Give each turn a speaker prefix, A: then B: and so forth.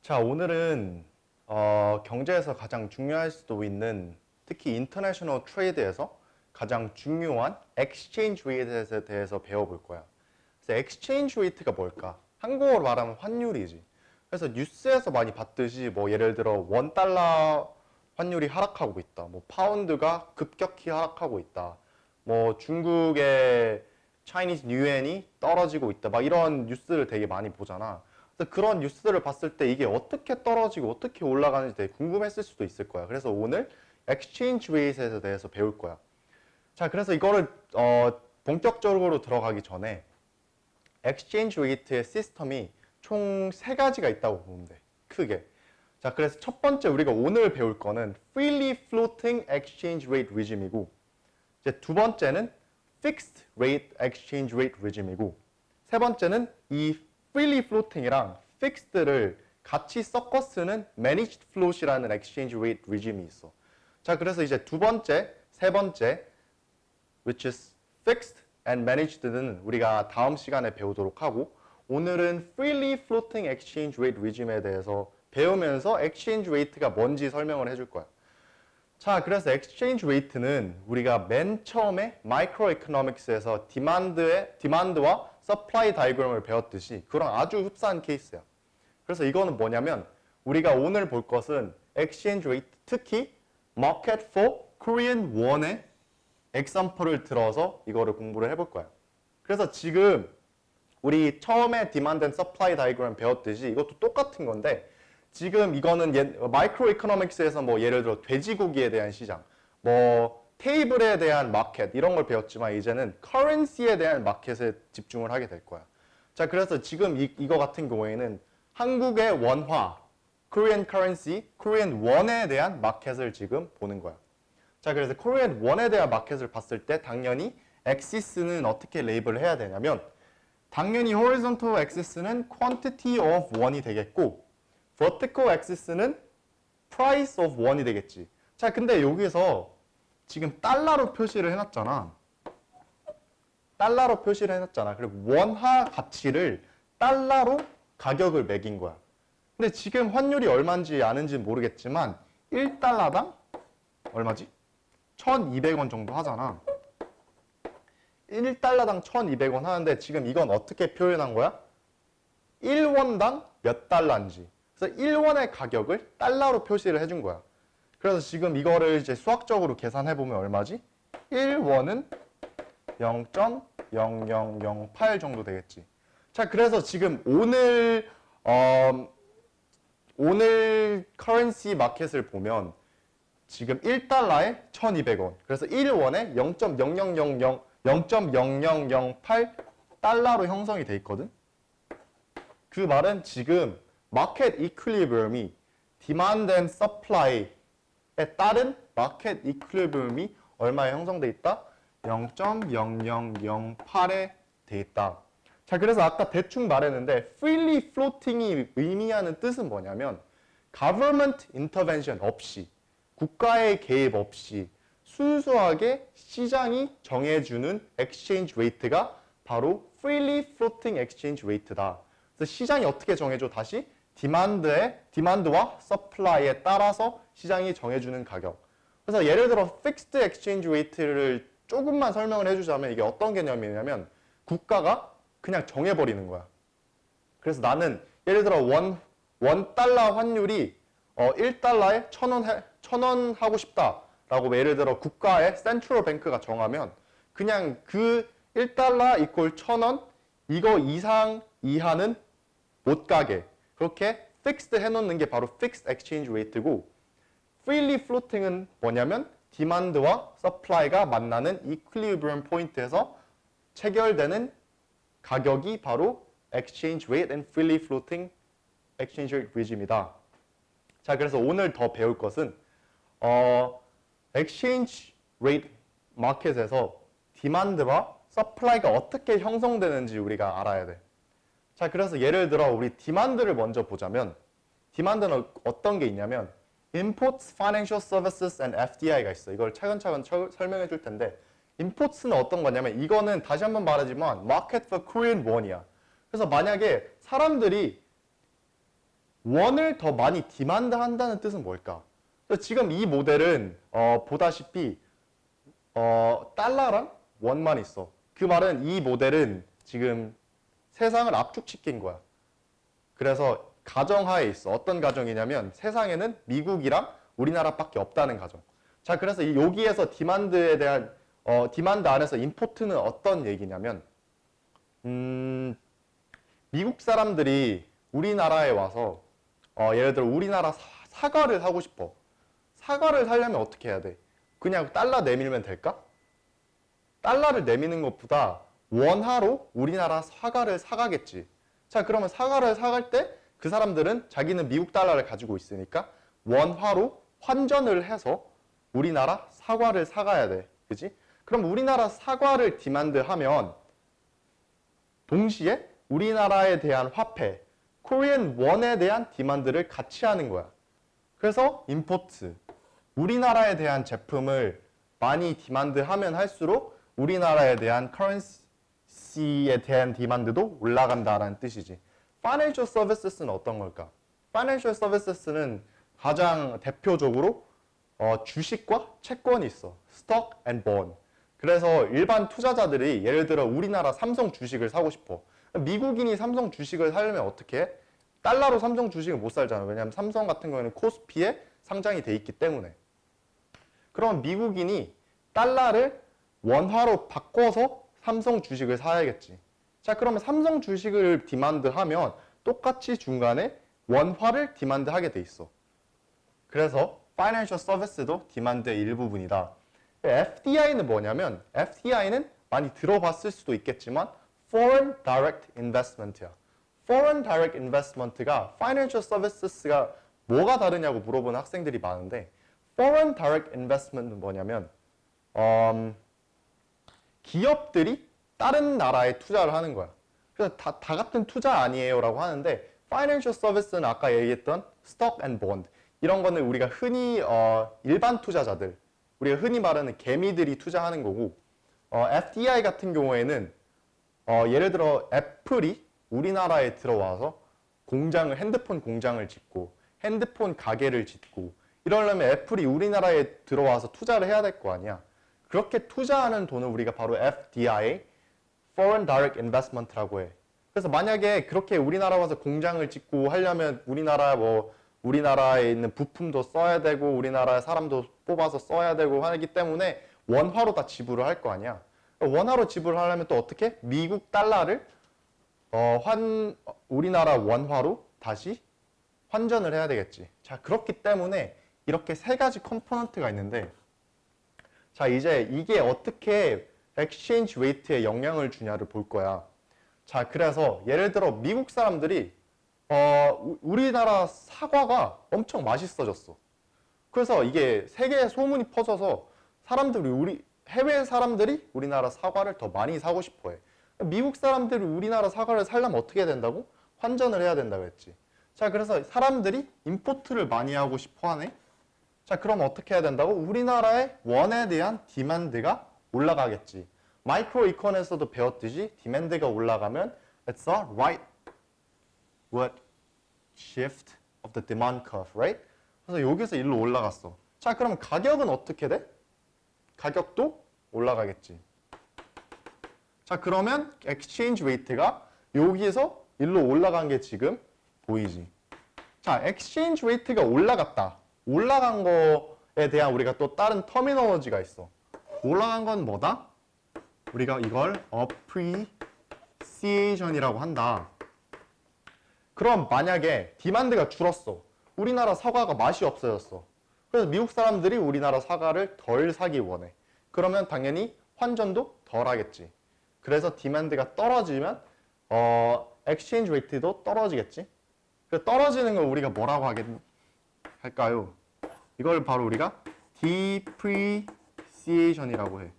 A: 자, 오늘은 경제에서 가장 중요할 수도 있는 특히 인터내셔널 트레이드에서 가장 중요한 엑스체인지 레이트에 대해서 배워볼 거야. 그래서 엑스체인지 레이트가 뭘까? 한국어로 말하면 환율이지. 그래서 뉴스에서 많이 봤듯이 뭐 예를 들어 $1 환율이 하락하고 있다. 뭐 파운드가 급격히 하락하고 있다. 뭐 중국의 차이니즈 뉴엔이 떨어지고 있다. 막 이런 뉴스를 되게 많이 보잖아. 그래서 그런 뉴스를 봤을 때 이게 어떻게 떨어지고 어떻게 올라가는지 되게 궁금했을 수도 있을 거야. 그래서 오늘 엑스체인지 레이트에 대해서 배울 거야. 자, 그래서 이거를 본격적으로 들어가기 전에 엑스체인지 레이트의 시스템이 총 세 가지가 있다고 보면 돼. 크게. 자, 그래서 첫 번째 우리가 오늘 배울 거는 freely floating exchange rate regime이고, 이제 두 번째는 fixed rate exchange rate regime이고, 세 번째는 이 freely floating이랑 fixed를 같이 섞어 쓰는 managed float이라는 exchange rate regime이 있어. 자, 그래서 이제 두 번째, 세 번째, which is fixed and managed는 우리가 다음 시간에 배우도록 하고, 오늘은 freely floating exchange rate regime에 대해서 배우면서 exchange rate가 뭔지 설명을 해줄 거야. 자, 그래서 exchange rate는 우리가 맨 처음에 마이크로 이코노믹스에서 디만드와 서플라이 다이그램을 배웠듯이 그런 아주 흡사한 케이스야. 그래서 이거는 뭐냐면 우리가 오늘 볼 것은 exchange rate, 특히 market for Korean won의 example을 들어서 이거를 공부를 해볼 거야. 그래서 지금 우리 처음에 디만드 앤 서플라이 다이그램 배웠듯이 이것도 똑같은 건데, 지금 이거는 마이크로 이코노믹스에서 뭐 예를 들어 돼지고기에 대한 시장, 뭐 테이블에 대한 마켓 이런 걸 배웠지만 이제는 커런시에 대한 마켓에 집중을 하게 될 거야. 자, 그래서 지금 이거 같은 경우에는 한국의 원화, Korean currency, Korean won에 대한 마켓을 지금 보는 거야. 자, 그래서 Korean won에 대한 마켓을 봤을 때 당연히 axis는 어떻게 레이블을 해야 되냐면, 당연히 horizontal axis는 quantity of won이 되겠고 vertical axis는 price of one이 되겠지. 자, 근데 여기서 지금 달러로 표시를 해놨잖아. 달러로 표시를 해놨잖아. 그리고 원화 가치를 달러로 가격을 매긴 거야. 근데 지금 환율이 얼마인지 아는지 모르겠지만 1달러당 얼마지? 1,200원 정도 하잖아. 1달러당 1,200원 하는데 지금 이건 어떻게 표현한 거야? 1원당 몇 달러인지. 그래서 1원의 가격을 달러로 표시를 해준 거야. 그래서 지금 이거를 이제 수학적으로 계산해보면 얼마지? 1원은 0.0008 정도 되겠지. 자, 그래서 지금 오늘 커런시 마켓을 보면 지금 1달러에 1,200원. 그래서 1원에 0.0008 달러로 형성이 돼 있거든. 그 말은 지금 마켓 이퀄리브럼이 디만드 앤 서플라이에 따른 마켓 이퀄리브럼이 얼마에 형성돼 있다? 0.0008에 돼 있다. 자, 그래서 아까 대충 말했는데 freely floating이 의미하는 뜻은 뭐냐면 government intervention 없이, 국가의 개입 없이 순수하게 시장이 정해주는 exchange rate가 바로 freely floating exchange rate다. 그래서 시장이 어떻게 정해줘? 다시 디만드와 서플라이에 따라서 시장이 정해주는 가격. 그래서 예를 들어 fixed exchange rate를 조금만 설명을 해주자면 이게 어떤 개념이냐면 국가가 그냥 정해버리는 거야. 그래서 나는 예를 들어 원 달러 환율이 1달러에 1,000원 하고 싶다라고 예를 들어 국가의 센트럴 뱅크가 정하면 그냥 그 1달러 이꼴 1,000원 이거 이하는 못 가게 그렇게 fixed 해놓는 게 바로 fixed exchange rate고, freely floating은 뭐냐면 디만드와 서플라이가 만나는 equilibrium 포인트에서 체결되는 가격이 바로 exchange rate and freely floating exchange rate regime이다. 자, 그래서 오늘 더 배울 것은 exchange rate 마켓에서 디만드와 서플라이가 어떻게 형성되는지 우리가 알아야 돼. 자, 그래서 예를 들어 우리 디만드를 먼저 보자면 디만드는 어떤 게 있냐면 Imports, Financial Services and FDI가 있어. 이걸 차근차근 설명해 줄 텐데 Imports는 어떤 거냐면 이거는 다시 한번 말하지만 Market for Korean Won이야. 그래서 만약에 사람들이 원을 더 많이 디만드한다는 뜻은 뭘까? 그래서 지금 이 모델은 보다시피 달러랑 원만 있어. 그 말은 이 모델은 지금 세상을 압축시킨 거야. 그래서 가정하에 있어. 어떤 가정이냐면 세상에는 미국이랑 우리나라밖에 없다는 가정. 자, 그래서 여기에서 디만드에 대한 디만드 안에서 임포트는 어떤 얘기냐면 미국 사람들이 우리나라에 와서 예를 들어 우리나라 사과를 사고 싶어. 사과를 사려면 어떻게 해야 돼? 그냥 달러 내밀면 될까? 달러를 내미는 것보다 원화로 우리나라 사과를 사가겠지. 자, 그러면 사과를 사갈 때 그 사람들은 자기는 미국 달러를 가지고 있으니까 원화로 환전을 해서 우리나라 사과를 사가야 돼. 그지? 그럼 우리나라 사과를 디만드하면 동시에 우리나라에 대한 화폐, 코리안 원에 대한 디만드를 같이 하는 거야. 그래서 임포트, 우리나라에 대한 제품을 많이 디만드하면 할수록 우리나라에 대한 커런시에 대한 디만드도 올라간다라는 뜻이지. Financial Services는 어떤 걸까? Financial Services는 가장 대표적으로 주식과 채권이 있어. Stock and Bond. 그래서 일반 투자자들이 예를 들어 우리나라 삼성 주식을 사고 싶어. 미국인이 삼성 주식을 사려면 어떻게 해? 달러로 삼성 주식을 못 살잖아. 왜냐하면 삼성 같은 경우에는 코스피에 상장이 돼 있기 때문에. 그럼 미국인이 달러를 원화로 바꿔서 삼성 주식을 사야겠지. 자, 그러면 삼성 주식을 디만드하면 똑같이 중간에 원화를 디만드하게 돼 있어. 그래서 Financial Service도 디만드의 일부분이다. FDI는 뭐냐면 FDI는 많이 들어봤을 수도 있겠지만 Foreign Direct Investment야. Foreign Direct Investment가 Financial Services가 뭐가 다르냐고 물어보는 학생들이 많은데 Foreign Direct Investment은 뭐냐면 기업들이 다른 나라에 투자를 하는 거야. 그래서 다 같은 투자 아니에요 라고 하는데 Financial Service는 아까 얘기했던 Stock and Bond 이런 거는 우리가 흔히 일반 투자자들 우리가 흔히 말하는 개미들이 투자하는 거고 FDI 같은 경우에는 예를 들어 애플이 우리나라에 들어와서 핸드폰 공장을 짓고 핸드폰 가게를 짓고 이러려면 애플이 우리나라에 들어와서 투자를 해야 될 거 아니야. 그렇게 투자하는 돈을 우리가 바로 FDI, Foreign Direct Investment라고 해. 그래서 만약에 그렇게 우리나라 와서 공장을 짓고 하려면 우리나라에 있는 부품도 써야 되고 우리나라의 사람도 뽑아서 써야 되고 하기 때문에 원화로 다 지불을 할 거 아니야. 원화로 지불을 하려면 또 어떻게? 미국 달러를 우리나라 원화로 다시 환전을 해야 되겠지. 자, 그렇기 때문에 이렇게 세 가지 컴포넌트가 있는데 자, 이제 이게 어떻게 exchange rate에 영향을 주냐를 볼 거야. 자, 그래서 예를 들어 미국 사람들이 우리나라 사과가 엄청 맛있어졌어. 그래서 이게 세계에 소문이 퍼져서 해외 사람들이 우리나라 사과를 더 많이 사고 싶어 해. 미국 사람들이 우리나라 사과를 사려면 어떻게 해야 된다고? 환전을 해야 된다고 했지. 자, 그래서 사람들이 임포트를 많이 하고 싶어 하네. 자, 그럼 어떻게 해야 된다고? 우리나라의 원에 대한 디만드가 올라가겠지. 마이크로 이콘에서도 배웠듯이 디만드가 올라가면 it's a right shift of the demand curve, right? 그래서 여기서 일로 올라갔어. 자, 그럼 가격은 어떻게 돼? 가격도 올라가겠지. 자, 그러면 exchange rate가 여기에서 일로 올라간 게 지금 보이지. 자, exchange rate가 올라갔다. 올라간 거에 대한 우리가 또 다른 터미널로지가 있어. 올라간 건 뭐다? 우리가 이걸 appreciation이라고 한다. 그럼 만약에 디만드가 줄었어. 우리나라 사과가 맛이 없어졌어. 그래서 미국 사람들이 우리나라 사과를 덜 사기 원해. 그러면 당연히 환전도 덜 하겠지. 그래서 디만드가 떨어지면 exchange rate도 떨어지겠지. 그 떨어지는 걸 우리가 뭐라고 할까요? 이걸 바로 우리가 depreciation이라고 해.